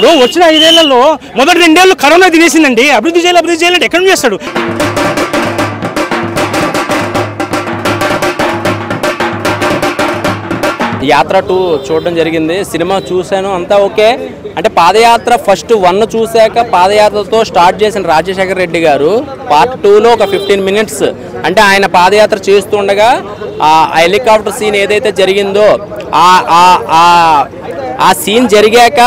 ఇప్పుడు వచ్చిన 5 ఏళ్లలో మొదటి 2 ఏళ్ళు కరోనా తినేసిందండి. అభివృద్ధి చేయాలంటే ఎక్కడ చేస్తాడు? యాత్ర 2 చూడడం జరిగింది. సినిమా చూశాను, అంతా ఓకే. అంటే పాదయాత్ర ఫస్ట్ 1 చూశాక పాదయాత్రతో స్టార్ట్ చేసిన రాజశేఖర రెడ్డి గారు పార్ట్ 2లో ఒక 15 మినిట్స్ అంటే ఆయన పాదయాత్ర చేస్తుండగా ఆ హెలికాప్టర్ సీన్ ఏదైతే జరిగిందో ఆ సీన్ జరిగాక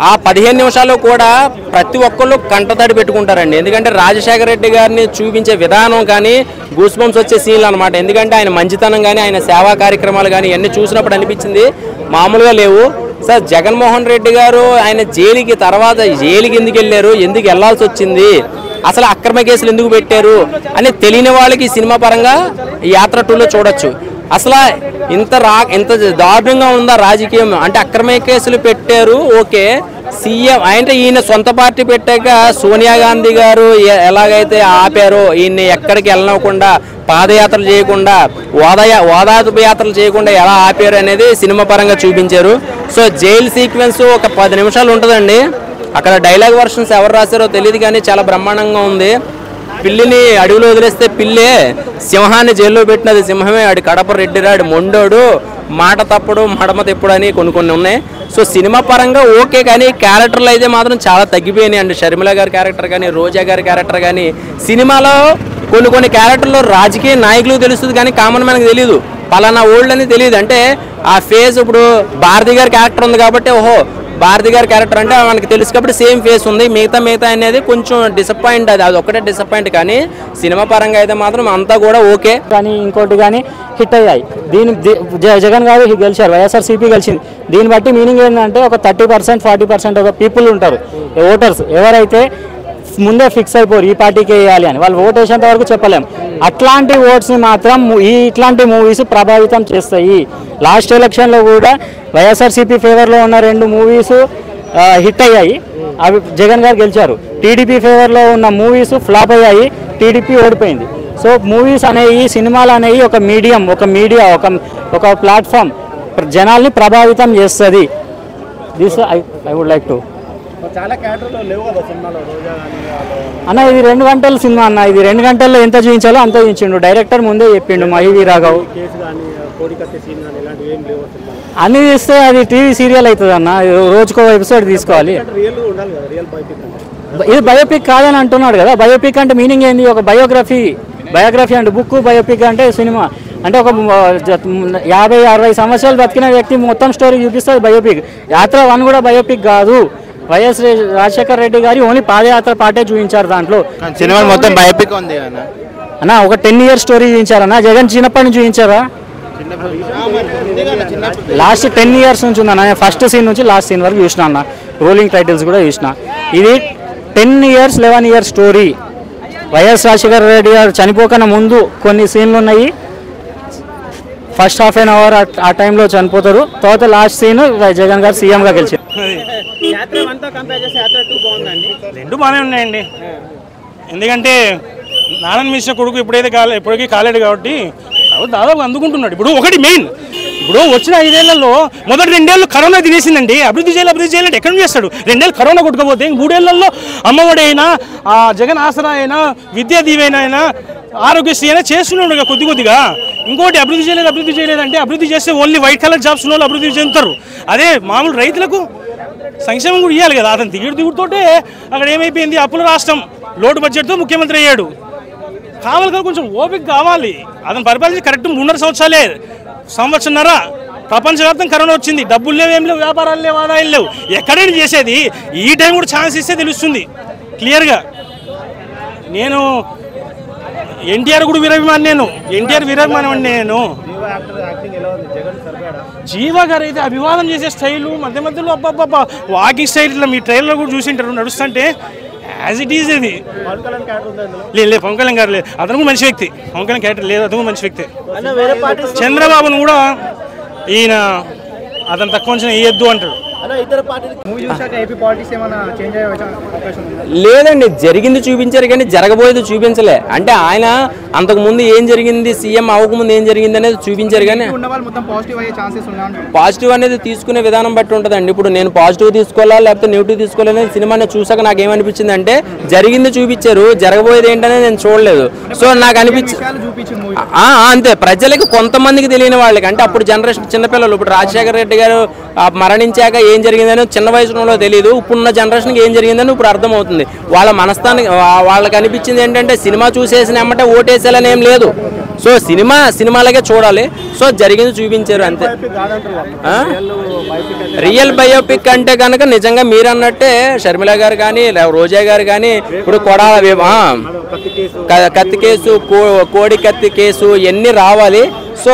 ఆ 15 నిమిషాలు కూడా ప్రతి ఒక్కళ్ళు కంటతడి పెట్టుకుంటారండి. ఎందుకంటే రాజశేఖర రెడ్డి గారిని చూపించే విధానం కానీ గూస్ బంప్స్ వచ్చే సీన్లు అనమాట. ఎందుకంటే ఆయన మంచితనం కానీ ఆయన సేవా కార్యక్రమాలు కానీ ఇవన్నీ చూసినప్పుడు అనిపించింది మామూలుగా లేవు. సార్ జగన్మోహన్ రెడ్డి గారు ఆయన జైలుకి ఎందుకు వెళ్ళారు, ఎందుకు వెళ్లాల్సి వచ్చింది, అసలు అక్రమ కేసులు ఎందుకు పెట్టారు అని తెలియని వాళ్ళకి సినిమా పరంగా ఈ యాత్ర 2లో చూడొచ్చు. అసలు ఇంత దారుణంగా ఉందా రాజకీయం అంటే అక్రమ కేసులు పెట్టారు ఓకే. సీఎం అంటే ఈయన సొంత పార్టీ పెట్టాక సోనియా గాంధీ గారు ఎలాగైతే ఆపారో ఈయన్ని ఎక్కడికి వెళ్ళకుండా పాదయాత్రలు చేయకుండా ఓదార్పు యాత్రలు చేయకుండా ఎలా ఆపారు అనేది సినిమా పరంగా చూపించారు. సో జైలు సీక్వెన్స్ ఒక 10 నిమిషాలు ఉంటుందండి. అక్కడ డైలాగ్ వర్షన్స్ ఎవరు రాశారో తెలియదు కానీ చాలా బ్రహ్మాండంగా ఉంది. పిల్లిని అడవిలో వదిలేస్తే పిల్లే సింహాన్ని జైల్లో పెట్టినది సింహమే, ఆడి కడప రెడ్డిరాడు మొండోడు, మాట తప్పుడు మడమ తెప్పుడు అని కొన్ని ఉన్నాయి. సో సినిమా పరంగా ఓకే కానీ క్యారెక్టర్లు అయితే మాత్రం చాలా తగ్గిపోయినాయి అండి. షర్మిల గారి క్యారెక్టర్ కానీ రోజా గారి క్యారెక్టర్ కానీ సినిమాలో కొన్ని క్యారెక్టర్లో రాజకీయ నాయకులకు తెలుస్తుంది కానీ కామన్ మ్యాన్కి తెలియదు, పలానా ఓల్డ్ అని తెలియదు. అంటే ఆ ఫేస్ ఇప్పుడు భారతి గారి క్యారెక్టర్ ఉంది కాబట్టి ఓహో భారతి గారి క్యారెక్టర్ అంటే మనకి తెలుసు కాబట్టి సేమ్ ఫేస్ ఉంది, మిగతా అనేది కొంచెం డిసప్పాయింట్, అది ఒక్కటే డిసప్పాయింట్. కానీ సినిమా పరంగా అయితే మాత్రం అంతా కూడా ఓకే. కానీ ఇంకోటి కానీ హిట్ అయ్యాయి. జగన్ గారు గెలిచారు, వైఎస్ఆర్సీపీ గెలిచింది. దీన్ని బట్టి మీనింగ్ ఏంటంటే ఒక 30% 40% ఒక పీపుల్ ఉంటారు ఓటర్స్, ఎవరైతే ముందే ఫిక్స్ అయిపోరు ఈ పార్టీకి వేయాలి అని, వాళ్ళు ఓట్ వేసేంత వరకు చెప్పలేము. అట్లాంటి ఓట్స్ని మాత్రం ఇట్లాంటి మూవీస్ ప్రభావితం చేస్తాయి. లాస్ట్ ఎలక్షన్లో కూడా వైఎస్ఆర్సీపీ ఫేవర్లో ఉన్న 2 మూవీస్ హిట్ అయ్యాయి, అవి జగన్ గారు గెలిచారు. టీడీపీ ఫేవర్లో ఉన్న మూవీస్ ఫ్లాప్ అయ్యాయి, టీడీపీ ఓడిపోయింది. సో మూవీస్ అనేవి సినిమాలు అనేవి ఒక మీడియం, ఒక మీడియా, ఒక ప్లాట్ఫామ్ జనాల్ని ప్రభావితం చేస్తుంది. This I would like to అన్న ఇది 2 గంటల సినిమా అన్న, ఇది 2 గంటల్లో ఎంత చూపించాలో అంత చూపించిండు. డైరెక్టర్ ముందే చెప్పిండు మహివి రాఘవ్. అన్ని తీస్తే అది టీవీ సీరియల్ అవుతుంది అన్న, రోజుకో ఎపిసోడ్ తీసుకోవాలి. ఇది బయోపిక్ కాదని అంటున్నాడు కదా. బయోపిక్ అంటే మీనింగ్ ఏంది? ఒక బయోగ్రఫీ అంటే బుక్, బయోపిక్ అంటే సినిమా. అంటే ఒక 50-60 సంవత్సరాలు బతికిన వ్యక్తి మొత్తం స్టోరీ చూపిస్తుంది బయోపిక్. యాత్ర 1 కూడా బయోపిక్ కాదు. వైఎస్ రాజశేఖర రెడ్డి గారి ఓన్లీ పాదయాత్ర పాటే చూపించారు. దాంట్లో సినిమా మొత్తం బయోపిక్ ఉంది అన్న. ఒక 10 ఇయర్స్ స్టోరీ చూపించారన్న. జగన్ చిన్నప్పటి నుంచి చూపించారా? లాస్ట్ 10 ఇయర్స్ నుంచి ఉందన్న. ఫస్ట్ సీన్ నుంచి లాస్ట్ సీన్ వరకు చూసిన అన్న, రోలింగ్ టైటిల్స్ కూడా చూసిన. ఇది 10 years 11 years story. YS Rajasekhara Reddy గారు చనిపోకన్నా ముందు కొన్ని సీన్లు ఉన్నాయి. ఫస్ట్ హాఫ్ అన్ అవర్ ఆ టైంలో చనిపోతారు. తర్వాత లాస్ట్ సీన్ జగన్ గారు సీఎంగా గెలిచారు. 2 బాగానే ఉన్నాయండి. ఎందుకంటే నారాయణ మిశ్ర కొడుకు ఇప్పటికీ కాలేడు కాబట్టి దాదాపు అందుకుంటున్నాడు. ఇప్పుడు ఒకటి మెయిన్, ఇప్పుడు వచ్చిన 5 ఏళ్లలో మొదటి 2 ఏళ్ళు కరోనా తినేసిందండి. అభివృద్ధి చేయాలంటే ఎక్కడ చేస్తాడు? 2 ఏళ్ళు కరోనా కొట్టుకపోతే 3 ఏళ్లలో అమ్మఒడి అయినా, జగన్ ఆసరా అయినా, విద్యా దీవెన అయినా, ఆరోగ్యశ్రీ అయినా చేస్తున్నాడు కొద్దిగా. ఇంకోటి అభివృద్ధి చేయలేదంటే అభివృద్ధి చేస్తే ఓన్లీ వైట్ కలర్ జాబ్స్ ఉన్న వాళ్ళు అభివృద్ధి చెందుతారు. అదే మామూలు రైతులకు సంక్షేమం కూడా ఇవ్వాలి కదా. అతను దిగుడుతోటే అక్కడ ఏమైపోయింది, అప్పుల రాష్ట్రం, లోటు బడ్జెట్తో ముఖ్యమంత్రి అయ్యాడు. కావాలి కదా కొంచెం ఓపిక కావాలి. అతను పరిపాలించి కరెక్ట్ 3.5 సంవత్సరాలే, సంవత్సరన్నర ప్రపంచవ్యాప్తం కరోనా వచ్చింది. డబ్బులు లేవు, ఏం లేవు, వ్యాపారాలు లేవు, ఆదాయాలు లేవు. ఎక్కడైనా చేసేది ఈ టైం కూడా ఛాన్స్ ఇస్తే తెలుస్తుంది క్లియర్గా. నేను ఎన్టీఆర్ కూడా వీరాభిమాని, ఎన్టీఆర్ వీరాభిమాని నేను. జీవా గారు అయితే అభివాదం చేసే స్టైలు, మధ్యలో అబ్బాబ్బా వాకింగ్ స్టైల్ ఇట్లా మీ ట్రైలర్ కూడా చూసింటారు నడుస్తుంటే యాజ్ ఇట్ ఈజ్. ఇది లేదు పవన్ కళ్యాణ్ గారు లేదు, అతను కూడా మంచి వ్యక్తి. పవన్ కళ్యాణ్ క్యారెక్టర్ లేదు, అతను మంచి వ్యక్తి. చంద్రబాబును కూడా ఈయన అతను తక్కువ అంచనా వేయొద్దు అంటాడు. లేదండి, జరిగింది చూపించారు కానీ జరగబోయేది చూపించలే. అంటే ఆయన అంతకుముందు ఏం జరిగింది, సీఎం అవ్వకముందు ఏం జరిగింది అనేది చూపించారు కానీ పాజిటివ్ అనేది తీసుకునే విధానం బట్టి ఉంటుందండి. ఇప్పుడు నేను పాజిటివ్ తీసుకోవాలా లేకపోతే నెగిటివ్ తీసుకోవాలి అనేది సినిమాని చూసాక నాకు ఏమనిపించింది అంటే జరిగింది చూపించారు, జరగబోయేది ఏంటనేది నేను చూడలేదు. సో నాకు అనిపించింది అంతే, ప్రజలకి కొంతమందికి తెలియని వాళ్ళకి, అంటే అప్పుడు జనరేషన్ చిన్నపిల్లలు, ఇప్పుడు రాజశేఖర రెడ్డి గారు మరణించాక ఏం జరిగిందని చిన్న వయసులో తెలియదు, ఇప్పుడున్న జనరేషన్కి ఏం జరిగిందని ఇప్పుడు అర్థమవుతుంది. వాళ్ళ మనస్థానికి వాళ్ళకి అనిపించింది ఏంటంటే సినిమా చూసేసిన ఏమంటే ఓటేసేయాలని ఏం లేదు. సో సినిమాలకే చూడాలి. సో జరిగింది చూపించారు అంతే. రియల్ బయోపిక్ అంటే కనుక నిజంగా మీరు అన్నట్టే షర్మిల గారు కానీ రోజా గారు కానీ ఇప్పుడు కొడాల కత్తి కేసు, కోడి కత్తి కేసు ఇవన్నీ రావాలి. సో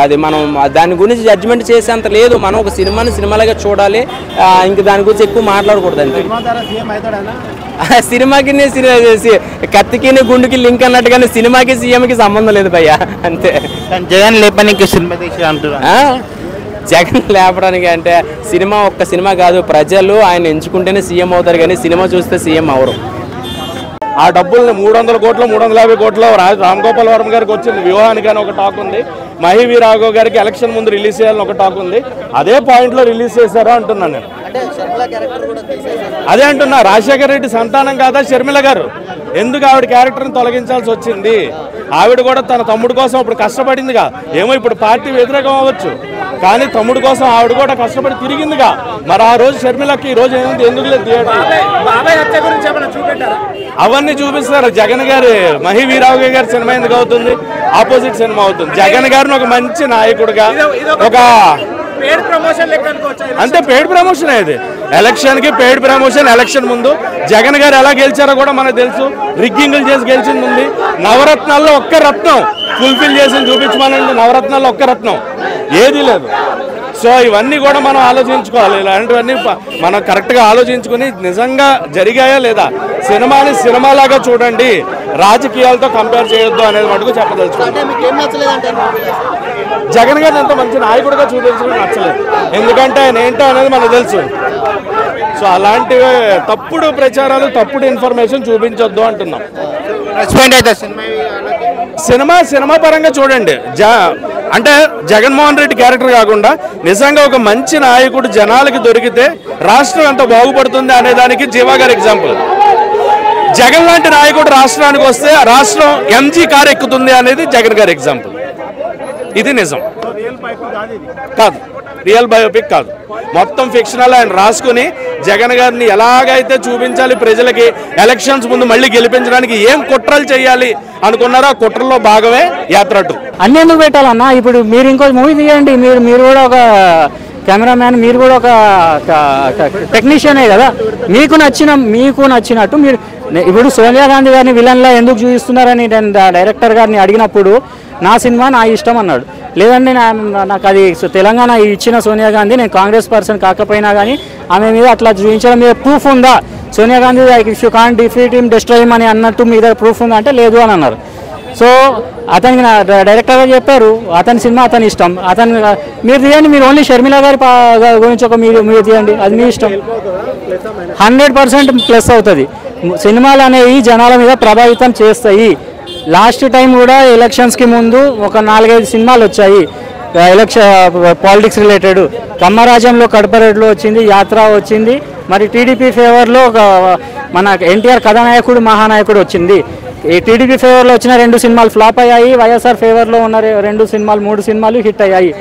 అది మనం దాని గురించి జడ్జిమెంట్ చేసేంత లేదు. మనం ఒక సినిమాలాగా చూడాలి. ఇంక దాని గురించి ఎక్కువ మాట్లాడకూడదు అంతే. సినిమాకి కత్తికి గుండుకి లింక్ అన్నట్టుగానే సినిమాకి సీఎంకి సంబంధం లేదు భయ్యా, అంతే. జగన్ లేపడానికి సినిమా తీసి అంటున్నా. జగన్ లేపడానికి అంటే సినిమా ఒక్క సినిమా కాదు, ప్రజలు ఆయన ఎంచుకుంటేనే సీఎం అవుతారు కానీ సినిమా చూస్తే సీఎం అవరు. ఆ డబ్బుల్ని 300 కోట్లు 350 కోట్లు రామ్ గోపాల్ వర్మ గారికి వచ్చింది వివాహానికి అని ఒక టాక్ ఉంది. మహి రాఘవ్ గారికి ఎలక్షన్ ముందు రిలీజ్ చేయాలని ఒక టాక్ ఉంది. అదే పాయింట్లో రిలీజ్ చేశారా అంటున్నాను నేను. అదే అంటున్నా, రాజశేఖర రెడ్డి సంతానం కాదా షర్మిల గారు? ఎందుకు ఆవిడ క్యారెక్టర్ని తొలగించాల్సి వచ్చింది? ఆవిడ కూడా తన తమ్ముడు కోసం ఇప్పుడు కష్టపడిందిగా. ఏమో ఇప్పుడు పార్టీ వ్యతిరేకం అవ్వచ్చు కానీ తమ్ముడు కోసం ఆవిడ కూడా కష్టపడి తిరిగిందిగా. మరి ఆ రోజు షర్మిలకి ఈ రోజు ఏముంది, ఎందుకు లేదు థియేటర్? అవన్నీ చూపిస్తారు. జగన్ గారి మహి వీరావు గారి సినిమా ఎందుకు అవుతుంది? ఆపోజిట్ సినిమా అవుతుంది. జగన్ గారిని ఒక మంచి నాయకుడుగా ఒక అంతే పెయిడ్ ప్రమోషన్ ఇది. ఎలక్షన్ కి పెయిడ్ ప్రమోషన్. ఎలక్షన్ ముందు జగన్ గారు ఎలా గెలిచారో కూడా మనకు తెలుసు. రిగ్గింగ్లు చేసి గెలిచింది ఉంది. నవరత్నాల్లో ఒక్క రత్నం ఫుల్ఫిల్ చేసి చూపించమనండి. నవరత్నాల్లో ఒక్క రత్నం ఏది లేదు. సో ఇవన్నీ కూడా మనం ఆలోచించుకోవాలి. ఇలాంటివన్నీ మనం కరెక్ట్గా ఆలోచించుకుని నిజంగా జరిగాయా లేదా, సినిమాని సినిమాలాగా చూడండి, రాజకీయాలతో కంపేర్ చేయొద్దు అనేది మటుకు చెప్పదలుచుకోండి. జగన్ గారిని ఎంత మంచి నాయకుడిగా చూపించడం నచ్చలేదు. ఎందుకంటే ఆయన ఏంటో అనేది మనకు తెలుసు. సో అలాంటి తప్పుడు ప్రచారాలు, తప్పుడు ఇన్ఫర్మేషన్ చూపించొద్దు అంటున్నాం. సినిమా పరంగా చూడండి. అంటే జగన్మోహన్ రెడ్డి క్యారెక్టర్ కాకుండా నిజంగా ఒక మంచి నాయకుడు జనాలకి దొరికితే రాష్ట్రం ఎంత బాగుపడుతుంది అనే దానికి జీవా గారి ఎగ్జాంపుల్. జగన్ లాంటి నాయకుడు రాష్ట్రానికి వస్తే రాష్ట్రం ఎంజీ కారు ఎక్కుతుంది అనేది జగన్ గారి ఎగ్జాంపుల్. ఇది నిజం కాదు, రియల్ బయోపిక్ కాదు, మొత్తం ఫిక్షనల్. ఆయన రాసుకుని జగన్ గారిని ఎలాగైతే చూపించాలి ప్రజలకి, ఎలక్షన్స్ ముందు మళ్ళీ గెలిపించడానికి ఏం కుట్రలు చేయాలి అనుకున్నారో ఆ కుట్రలో భాగమే యాత్ర 2. అన్ని ఎందుకు పెట్టాలన్నా? ఇప్పుడు మీరు ఇంకో మూవీ తీయండి, మీరు కూడా ఒక కెమెరామ్యాన్, మీరు కూడా ఒక టెక్నీషియనే కదా. మీకు నచ్చినట్టు మీరు ఇప్పుడు సోనియా గాంధీ గారిని విలన్లా ఎందుకు చూపిస్తున్నారని నేను డైరెక్టర్ గారిని అడిగినప్పుడు నా సినిమా నా ఇష్టం అన్నాడు. లేదండి నాకు అది తెలంగాణ ఇచ్చిన సోనియా గాంధీ, నేను కాంగ్రెస్ పర్సన్ కాకపోయినా కానీ ఆమె మీద అట్లా చూపించడం మీద ప్రూఫ్ ఉందా? Sonia Gandhi if you can't defeat him destroy him అని అన్నట్టు మీద ప్రూఫ్ ఉందా అంటే లేదు అని అన్నారు. సో అతనికి డైరెక్టర్గా చెప్పారు అతని సినిమా అతని ఇష్టం, మీరు తీయండి. మీరు ఓన్లీ షర్మిల గారి గురించి ఒక మీరు తీయండి, అది మీ ఇష్టం. 100% ప్లస్ అవుతుంది. సినిమాలు అనేవి జనాల మీద ప్రభావితం చేస్తాయి. లాస్ట్ టైం కూడా ఎలక్షన్స్కి ముందు ఒక 4-5 సినిమాలు వచ్చాయి పాలిటిక్స్ రిలేటెడ్. కమ్మరాజ్యంలో కడపరేట్లో వచ్చింది, యాత్ర వచ్చింది, మరి టీడీపీ ఫేవర్లో మన ఎన్టీఆర్ కథానాయకుడు మహానాయకుడు వచ్చింది. ఈ టీడీపీ ఫేవర్లో వచ్చిన 2 సినిమాలు ఫ్లాప్ అయ్యాయి, వైఎస్ఆర్ ఫేవర్లో ఉన్న 2 సినిమాలు 3 సినిమాలు హిట్ అయ్యాయి.